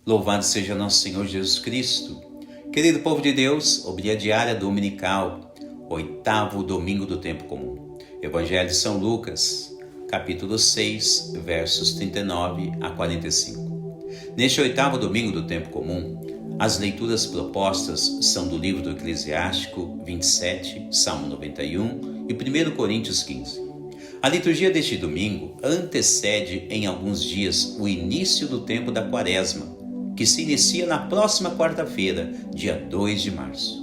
Louvado seja nosso Senhor Jesus Cristo. Querido povo de Deus, homilia diária dominical, 8º domingo do tempo comum. Evangelho de São Lucas, capítulo 6, versos 39 a 45. Neste 8º domingo do tempo comum, as leituras propostas são do livro do Eclesiástico 27, Salmo 91 e 1 Coríntios 15. A liturgia deste domingo antecede em alguns dias o início do tempo da Quaresma, que se inicia na próxima quarta-feira, dia 2 de março.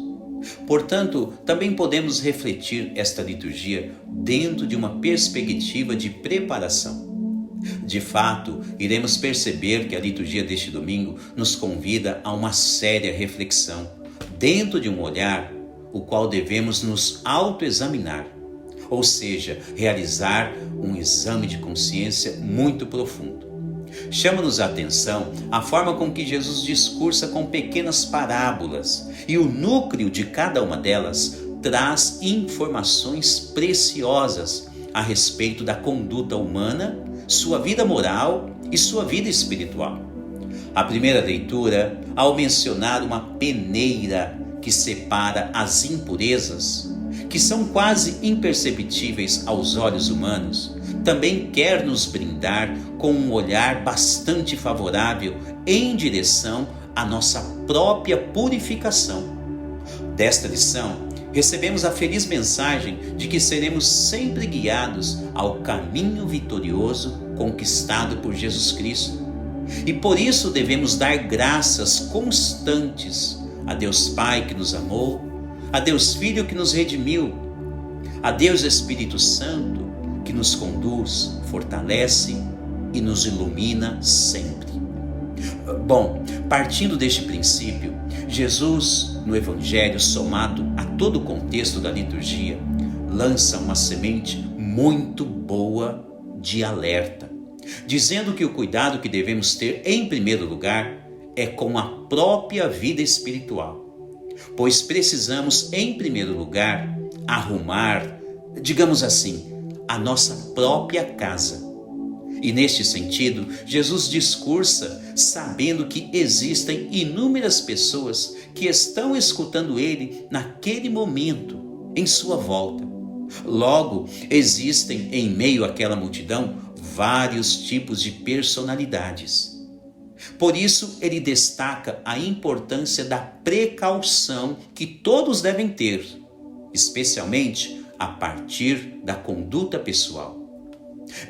Portanto, também podemos refletir esta liturgia dentro de uma perspectiva de preparação. De fato, iremos perceber que a liturgia deste domingo nos convida a uma séria reflexão, dentro de um olhar o qual devemos nos autoexaminar, ou seja, realizar um exame de consciência muito profundo. Chama-nos a atenção a forma com que Jesus discursa com pequenas parábolas, e o núcleo de cada uma delas traz informações preciosas a respeito da conduta humana, sua vida moral e sua vida espiritual. A primeira leitura, ao mencionar uma peneira que separa as impurezas, que são quase imperceptíveis aos olhos humanos, também quer nos brindar com um olhar bastante favorável em direção à nossa própria purificação. Desta lição, recebemos a feliz mensagem de que seremos sempre guiados ao caminho vitorioso conquistado por Jesus Cristo. E por isso devemos dar graças constantes a Deus Pai que nos amou, a Deus Filho que nos redimiu, a Deus Espírito Santo que nos conduz, fortalece e nos ilumina sempre. Bom, partindo deste princípio, Jesus, no Evangelho, somado a todo o contexto da liturgia, lança uma semente muito boa de alerta, dizendo que o cuidado que devemos ter, em primeiro lugar, é com a própria vida espiritual, pois precisamos, em primeiro lugar, arrumar, digamos assim, a nossa própria casa. E neste sentido, Jesus discursa sabendo que existem inúmeras pessoas que estão escutando ele naquele momento, em sua volta. Logo, existem em meio àquela multidão vários tipos de personalidades. Por isso, ele destaca a importância da precaução que todos devem ter, especialmente a partir da conduta pessoal.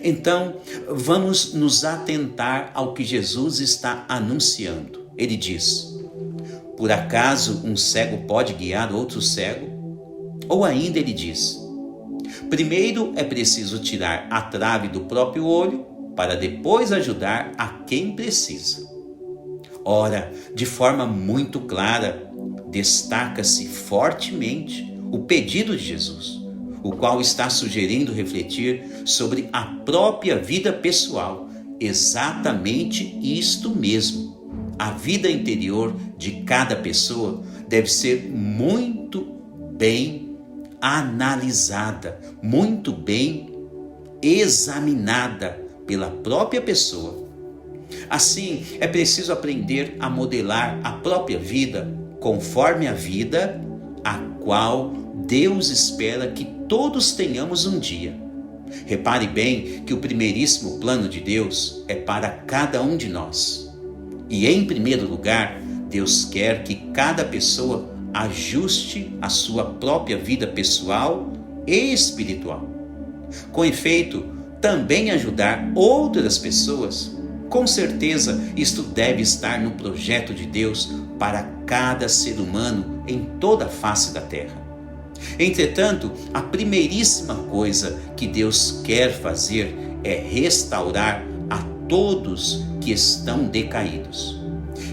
Então, vamos nos atentar ao que Jesus está anunciando. Ele diz: por acaso um cego pode guiar outro cego? Ou ainda ele diz: primeiro é preciso tirar a trave do próprio olho, para depois ajudar a quem precisa. Ora, de forma muito clara, destaca-se fortemente o pedido de Jesus, o qual está sugerindo refletir sobre a própria vida pessoal. Exatamente isto mesmo. A vida interior de cada pessoa deve ser muito bem analisada, muito bem examinada pela própria pessoa. Assim, é preciso aprender a modelar a própria vida conforme a vida a qual Deus espera que todos tenhamos um dia. Repare bem que o primeiríssimo plano de Deus é para cada um de nós. E em primeiro lugar, Deus quer que cada pessoa ajuste a sua própria vida pessoal e espiritual. Com efeito, também ajudar outras pessoas. Com certeza, isto deve estar no projeto de Deus para cada ser humano em toda a face da terra. Entretanto, a primeiríssima coisa que Deus quer fazer é restaurar a todos que estão decaídos.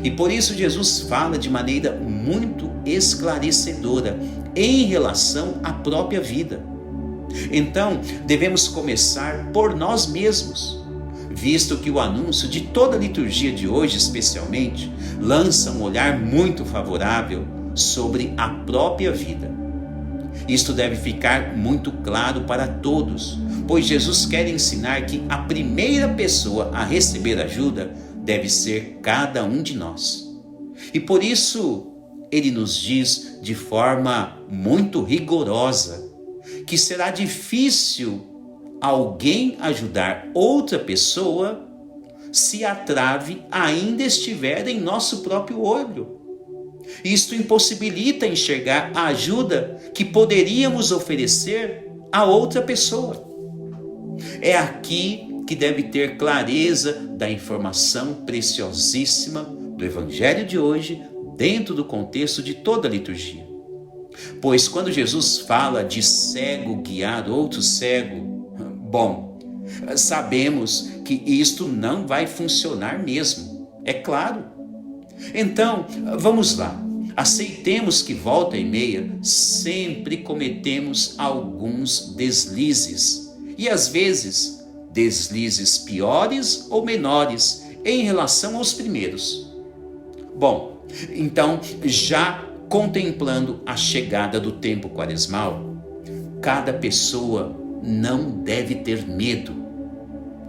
E por isso Jesus fala de maneira muito esclarecedora em relação à própria vida. Então, devemos começar por nós mesmos, visto que o anúncio de toda a liturgia de hoje, especialmente, lança um olhar muito favorável sobre a própria vida. Isto deve ficar muito claro para todos, pois Jesus quer ensinar que a primeira pessoa a receber ajuda deve ser cada um de nós. E por isso ele nos diz de forma muito rigorosa que será difícil alguém ajudar outra pessoa se a trave ainda estiver em nosso próprio olho. Isto impossibilita enxergar a ajuda que poderíamos oferecer a outra pessoa. É aqui que deve ter clareza da informação preciosíssima do Evangelho de hoje, dentro do contexto de toda a liturgia. Pois quando Jesus fala de cego guiar outro cego, sabemos que isto não vai funcionar mesmo, é claro. Então, vamos lá. Aceitemos que volta e meia sempre cometemos alguns deslizes. E às vezes, deslizes piores ou menores em relação aos primeiros. Então, já contemplando a chegada do tempo quaresmal, cada pessoa não deve ter medo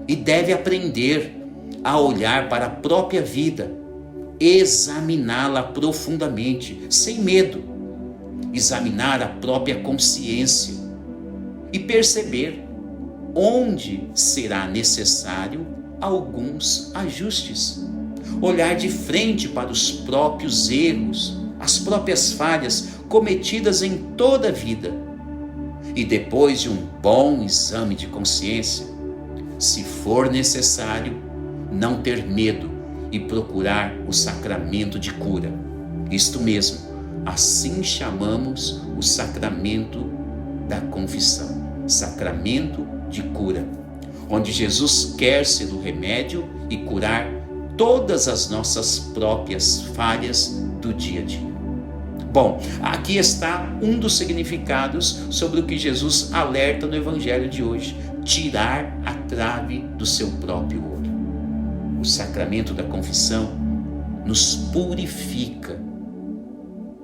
e deve aprender a olhar para a própria vida, examiná-la profundamente, sem medo, examinar a própria consciência e perceber onde será necessário alguns ajustes. Olhar de frente para os próprios erros, as próprias falhas cometidas em toda a vida. E depois de um bom exame de consciência, se for necessário, não ter medo e procurar o sacramento de cura. Isto mesmo, assim chamamos o sacramento da confissão, sacramento de cura, onde Jesus quer ser o remédio e curar todas as nossas próprias falhas do dia a dia. Aqui está um dos significados sobre o que Jesus alerta no Evangelho de hoje: tirar a trave do seu próprio olho. O sacramento da confissão nos purifica,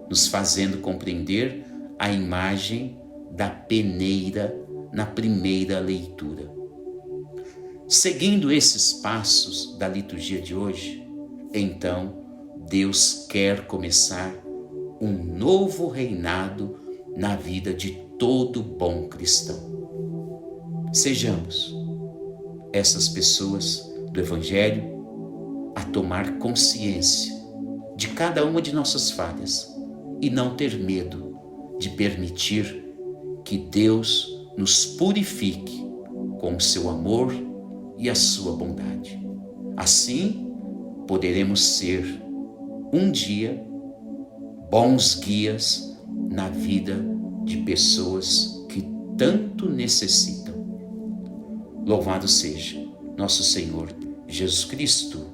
nos fazendo compreender a imagem da peneira na primeira leitura. Seguindo esses passos da liturgia de hoje, então Deus quer começar um novo reinado na vida de todo bom cristão. Sejamos essas pessoas do Evangelho a tomar consciência de cada uma de nossas falhas e não ter medo de permitir que Deus nos purifique com o seu amor e a sua bondade. Assim, poderemos ser um dia bons guias na vida de pessoas que tanto necessitam. Louvado seja nosso Senhor Jesus Cristo.